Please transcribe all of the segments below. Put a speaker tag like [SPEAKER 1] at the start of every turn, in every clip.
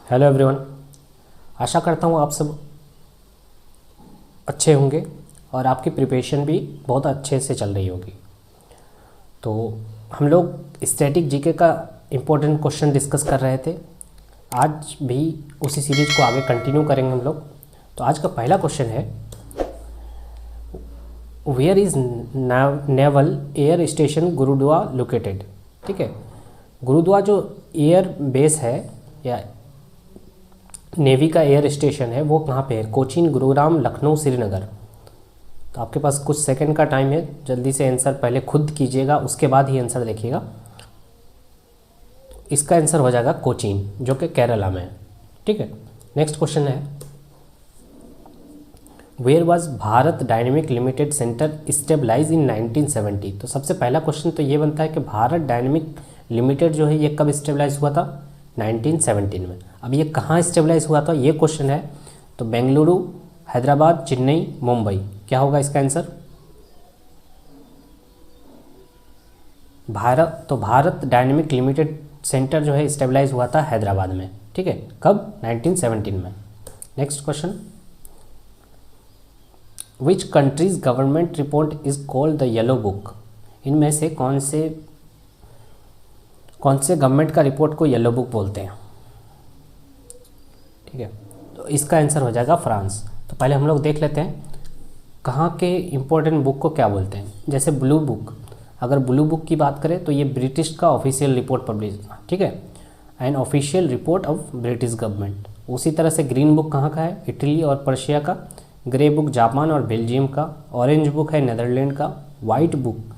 [SPEAKER 1] Hello everyone. आशा करता हूँ आप सब अच्छे होंगे और आपकी प्रिपरेशन भी बहुत अच्छे से चल रही होगी। तो हम लोग स्टैटिक जीके का इम्पोर्टेंट क्वेश्चन डिस्कस कर रहे थे। आज भी उसी सीरीज को आगे कंटिन्यू करेंगे हम लोग। तो आज का पहला क्वेश्चन है, where is naval air station Garuda located. ठीक है, गुरुद्वा जो एयर बेस है या नेवी का एयर स्टेशन है वो कहाँ पे है? कोचीन, गुरुग्राम, लखनऊ, श्रीनगर। तो आपके पास कुछ सेकंड का टाइम है, जल्दी से आंसर पहले खुद कीजिएगा, उसके बाद ही आंसर देखिएगा। इसका आंसर हो जाएगा कोचीन, जो कि केरला में है। ठीक है, नेक्स्ट क्वेश्चन है, where was Bharat dynamic limited centre established in 1970। तो सबसे पहला क्वेश्चन तो ये बनता है कि भारत डायनेमिक लिमिटेड जो है ये कब स्टेबलाइज हुआ था? 1917 में। अब ये कहाँ स्टेबलाइज हुआ था ये क्वेश्चन है। तो बेंगलुरु, हैदराबाद, चेन्नई, मुंबई, क्या होगा इसका answer? Bharat dynamic limited centre जो है स्टेबलाइज हुआ था हैदराबाद में। ठीक है, कब? 1917 में। Next question, which countries government report is called the yellow book. इनमें से कौन से गवर्नमेंट का रिपोर्ट को येलो बुक बोलते हैं? ठीक है, तो इसका आंसर हो जाएगा फ्रांस। तो पहले हम लोग देख लेते हैं कहाँ के इंपॉर्टेंट बुक को क्या बोलते हैं। जैसे ब्लू बुक, अगर ब्लू बुक की बात करें तो ये ब्रिटिश का ऑफिशियल रिपोर्ट पब्लिश, ठीक है, and official report of British government. उसी तरह से ग्रीन बुक कहाँ का है? इटली और पर्शिया का। ग्रे बुक जापान और बेल्जियम का। ऑरेंज बुक है नीदरलैंड का। वाइट बुक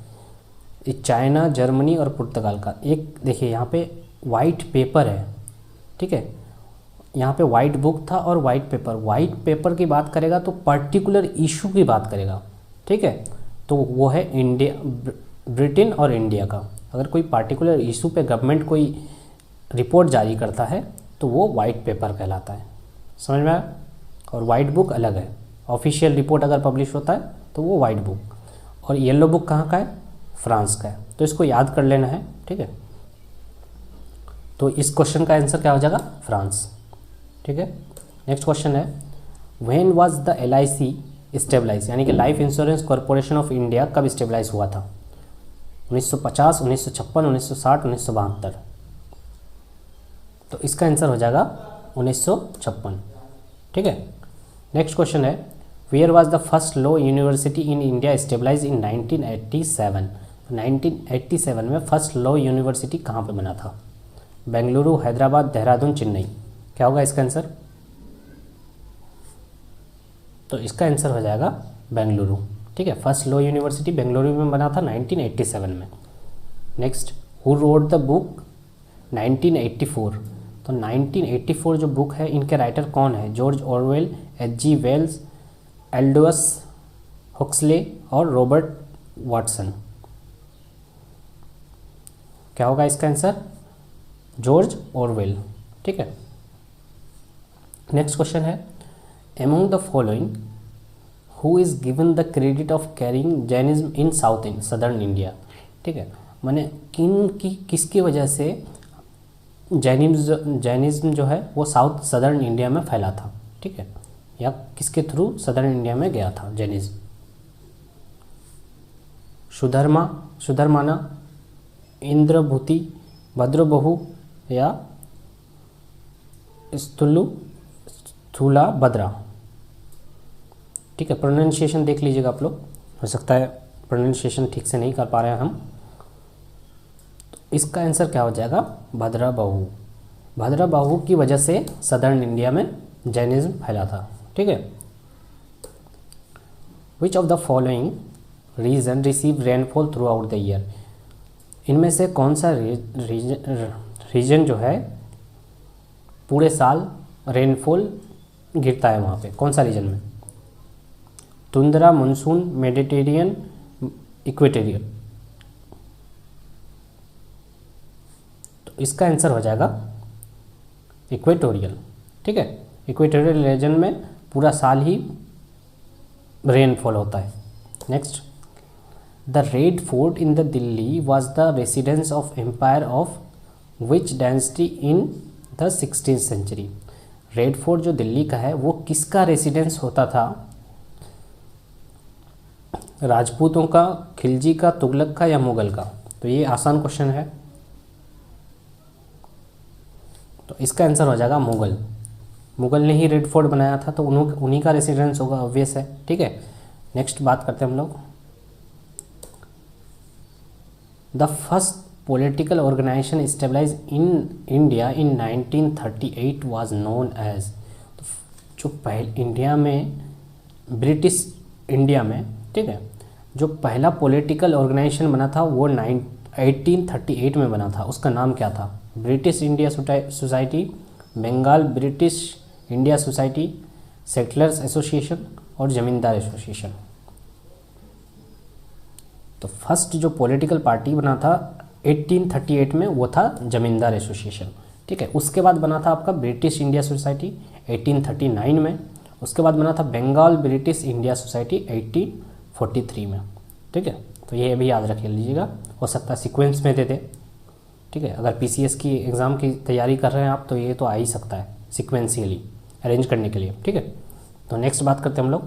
[SPEAKER 1] चाइना, जर्मनी और पुर्तगाल का। एक देखिए यहाँ पे वाइट पेपर है, ठीक है, यहाँ पे वाइट बुक था और वाइट पेपर। वाइट पेपर की बात करेगा तो पर्टिकुलर इशू की बात करेगा, ठीक है, तो वो है इंडिया, ब्रिटेन और इंडिया का। अगर कोई पर्टिकुलर इशू पे गवर्नमेंट कोई रिपोर्ट जारी करता है तो वो वाइट पेपर कहलाता है। समझ में आया? और वाइट बुक अलग है, ऑफिशियल रिपोर्ट अगर पब्लिश होता है तो वो वाइट बुक। और येलो बुक कहाँ का है? फ्रांस का है। तो इसको याद कर लेना है, ठीक है। तो इस क्वेश्चन का आंसर क्या हो जाएगा? फ्रांस। ठीक है, नेक्स्ट क्वेश्चन है, when was the LIC stabilise, यानी कि life insurance corporation of India कब स्टेबलाइज हुआ था? 1950, 1956, 1960, 1972। तो इसका आंसर हो जाएगा 1956। ठीक है, नेक्स्ट क्वेश्चन है, where was the first law university in India established in 1987। 1987 में फर्स्ट लॉ यूनिवर्सिटी कहाँ पे बना था? बेंगलुरु, हैदराबाद, देहरादून, चेन्नई। क्या होगा इसका आंसर? तो इसका आंसर हो जाएगा बेंगलुरु। ठीक है, फर्स्ट लॉ यूनिवर्सिटी बेंगलुरु में बना था 1987 में। Next, who wrote the book 1984। तो 1984 जो बुक है इनके राइटर कौन है? George Orwell, H.G. Wells, Aldous Huxley और रॉबर्ट वाटसन। क्या होगा इसका आंसर? George Orwell. ठीक है, नेक्स्ट क्वेश्चन है, among the following who is given the credit of carrying Jainism in south in southern India. ठीक है, माने किसकी वजह से जैनिज्म जो है वो साउथ सदर्न इंडिया में फैला था? ठीक है, या किसके थ्रू सदर्न इंडिया में गया था जैनिज्म? सुधर्माना, इंद्रभूति, भद्रबहु या स्थूला भद्रा। ठीक है, प्रोनाउंसिएशन देख लीजिएगा आप लोग, हो सकता है प्रोनाउंसिएशन ठीक से नहीं कर पा रहे हैं हम। तो इसका आंसर क्या हो जाएगा? भद्रबहु। भद्रबहु की वजह से सदर्न इंडिया में जैनिज्म फैला था। ठीक है, which of the following region receive rainfall throughout the year. इनमें से कौन सा रीजन जो है पूरे साल रेनफॉल गिरता है वहाँ पे? कौन सा रीजन में? Tundra, monsoon, Mediterranean, equatorial. तो इसका आंसर हो जाएगा इक्वेटोरियल। ठीक है, इक्वेटोरियल रीजन में पूरा साल ही रेनफॉल होता है। Next, the red fort in the Delhi was the residence of empire of which dynasty in the 16th century. Red fort जो दिल्ली का है वो किसका रेसिडेंस होता था? राजपूतों का, खिलजी का, तुगलक का या मुगल का? तो ये आसान क्वेश्चन है, तो इसका आंसर हो जाएगा मुगल। मुगल ने ही रेड फोर्ट बनाया था, तो उन्हीं का रेसिडेंस होगा, ऑब्वियस है। ठीक है, नेक्स्ट बात करते हैं हम लोग। The first political organisation stabilise in India in 1938 was known as. तो जो पहले इंडिया में, ब्रिटिश इंडिया में, ठीक है, जो पहला पॉलिटिकल ऑर्गेनाइजेशन बना था वो 1838 में बना था। उसका नाम क्या था? British India society, Bengal British India society, settlers association और जमींदार एसोसिएशन। तो फर्स्ट जो पॉलिटिकल पार्टी बना था 1838 में वो था जमींदार एसोसिएशन। ठीक है, उसके बाद बना था आपका ब्रिटिश इंडिया सोसाइटी 1839 में। उसके बाद बना था बंगाल ब्रिटिश इंडिया सोसाइटी 1843 में। ठीक है, तो ये भी याद रख लीजिएगा, हो सकता है सीक्वेंस में दे दे। ठीक है, अगर पीसीएस की एग्ज़ाम की तैयारी कर रहे हैं आप तो ये तो आ ही सकता है सिक्वेंशियली अरेंज करने के लिए। ठीक है, तो नेक्स्ट बात करते हैं हम लोग।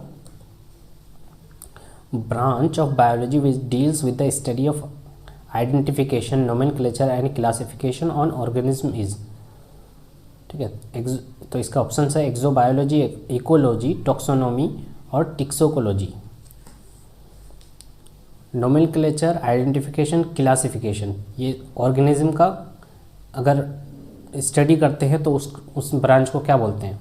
[SPEAKER 1] Branch of biology which deals with the study of identification, nomenclature and classification on organism is. ठीक है, तो इसका ऑप्शन है एक्सोबायोलॉजी, इकोलॉजी, टॉक्सोनॉमी और टिक्सोकोलॉजी। नोमेनक्लेचर, आइडेंटिफिकेशन, क्लासिफिकेशन, ये ऑर्गेनिज्म का अगर स्टडी करते हैं तो उस ब्रांच को क्या बोलते हैं?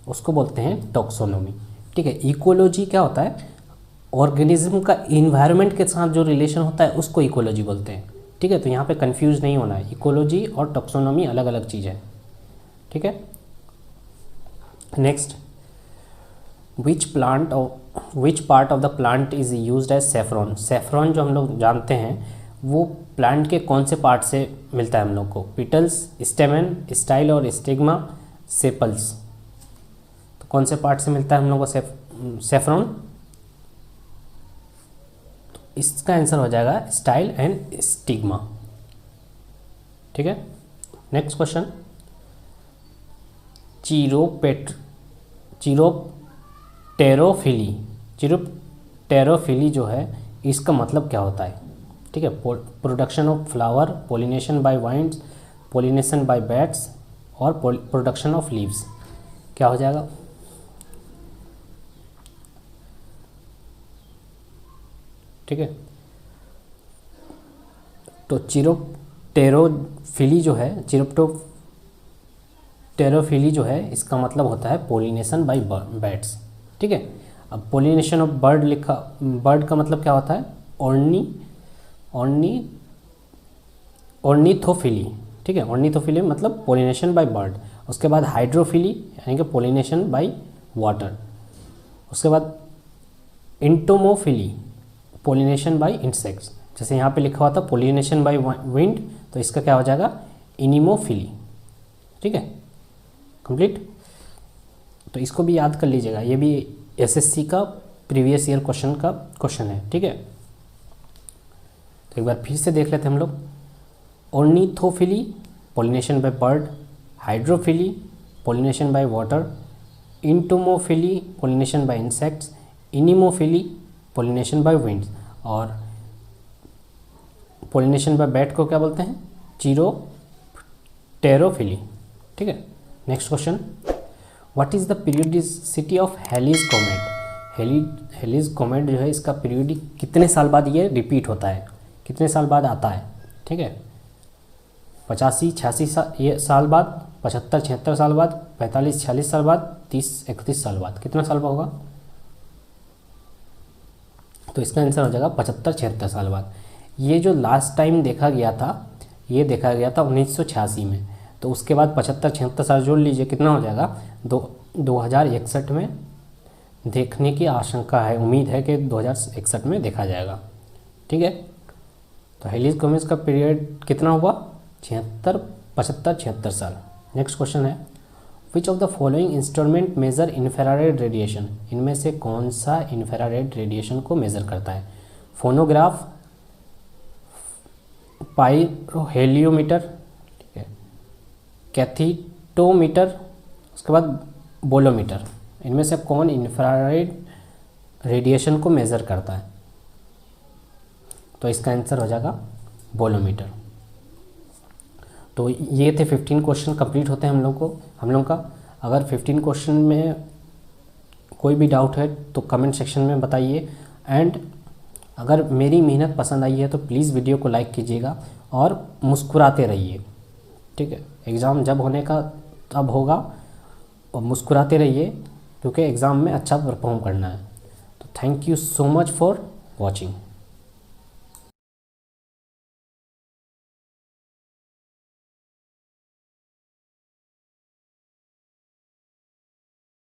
[SPEAKER 1] उसको बोलते हैं टॉक्सोनॉमी। ठीक है, इकोलॉजी क्या होता है? ऑर्गेनिज्म का इन्वायरमेंट के साथ जो रिलेशन होता है उसको इकोलॉजी बोलते हैं। ठीक है, तो यहाँ पे कंफ्यूज नहीं होना है, इकोलॉजी और टॉक्सोनॉमी अलग अलग चीज़ है। ठीक है, next, which part of the plant is used as saffron. Saffron जो हम लोग जानते हैं वो प्लांट के कौन से पार्ट से मिलता है हम लोग को? पिटल्स, स्टेमन, स्टाइल और स्टिग्मा, सेपल्स। तो कौन से पार्ट से मिलता है हम लोग को सेफ्रॉन? तो इसका आंसर हो जाएगा स्टाइल एंड स्टिग्मा। ठीक है, नेक्स्ट क्वेश्चन। चिरोप्टेरोफिली जो है इसका मतलब क्या होता है? ठीक है, production of flower, pollination bye winds, pollination bye bats और प्रोडक्शन ऑफ लीव्स। क्या हो जाएगा? ठीक है, तो चिरोप्टेरोफिली जो है इसका मतलब होता है पोलिनेशन बाय बैट्स। ठीक है, अब पोलिनेशन ऑफ बर्ड का मतलब क्या होता है? ऑर्निथोफिली। ठीक है, ऑर्निथोफिली मतलब पोलिनेशन बाय बर्ड। उसके बाद हाइड्रोफिली यानी कि पोलिनेशन बाय वाटर। उसके बाद इंटोमोफिली, पोलिनेशन बाय इंसेक्ट्स। जैसे यहाँ पे लिखा हुआ था पोलिनेशन बाय विंड, तो इसका क्या हो जाएगा? इनिमोफिली। ठीक है, कंप्लीट। तो इसको भी याद कर लीजिएगा, ये भी एसएससी का प्रीवियस ईयर क्वेश्चन है। ठीक है, तो एक बार फिर से देख लेते हैं हम लोग। Ornithophily, pollination by bird, hydrophily, pollination by water, entomophily, pollination by insects, anemophily, pollination by winds, और पोलिनेशन बाय बैट को क्या बोलते हैं? चिरोप्टेरोफिली। ठीक है, next question. What is the periodicity of Halley's comet. Halley's comet जो है इसका पीरियोडिक कितने साल बाद ये रिपीट होता है, कितने साल बाद आता है? ठीक है, 85-86 साल बाद, 75-76 साल बाद, 45-46 साल बाद, 30-31 साल बाद। कितना साल बाद होगा? तो इसका आंसर हो जाएगा 75-76 साल बाद। ये जो लास्ट टाइम देखा गया था, ये देखा गया था 1986 में। तो उसके बाद 75-76 साल जोड़ लीजिए, कितना हो जाएगा? 2061 में देखने की आशंका है, उम्मीद है कि 2061 में देखा जाएगा। ठीक है, तो हेलीज कॉमेट का पीरियड कितना हुआ? 75-76 साल। नेक्स्ट क्वेश्चन है, which of the following instrument major infrared radiation. इनमें से कौन सा इंफ्रारेड रेडिएशन को मेज़र करता है? फोनोग्राफ, पायरोहेलियोमीटर, कैथीटोमीटर, उसके बाद बोलोमीटर। इनमें से कौन इंफ्रारेड रेडिएशन को मेज़र करता है? तो इसका आंसर हो जाएगा बोलोमीटर। तो ये थे 15 क्वेश्चन कंप्लीट होते हैं हम लोग का। अगर 15 क्वेश्चन में कोई भी डाउट है तो कमेंट सेक्शन में बताइए। एंड अगर मेरी मेहनत पसंद आई है तो प्लीज़ वीडियो को लाइक कीजिएगा और मुस्कुराते रहिए, ठीक है। एग्ज़ाम जब होने का तब होगा, और मुस्कुराते रहिए क्योंकि एग्ज़ाम में अच्छा परफॉर्म करना है। तो thank you so much for watching.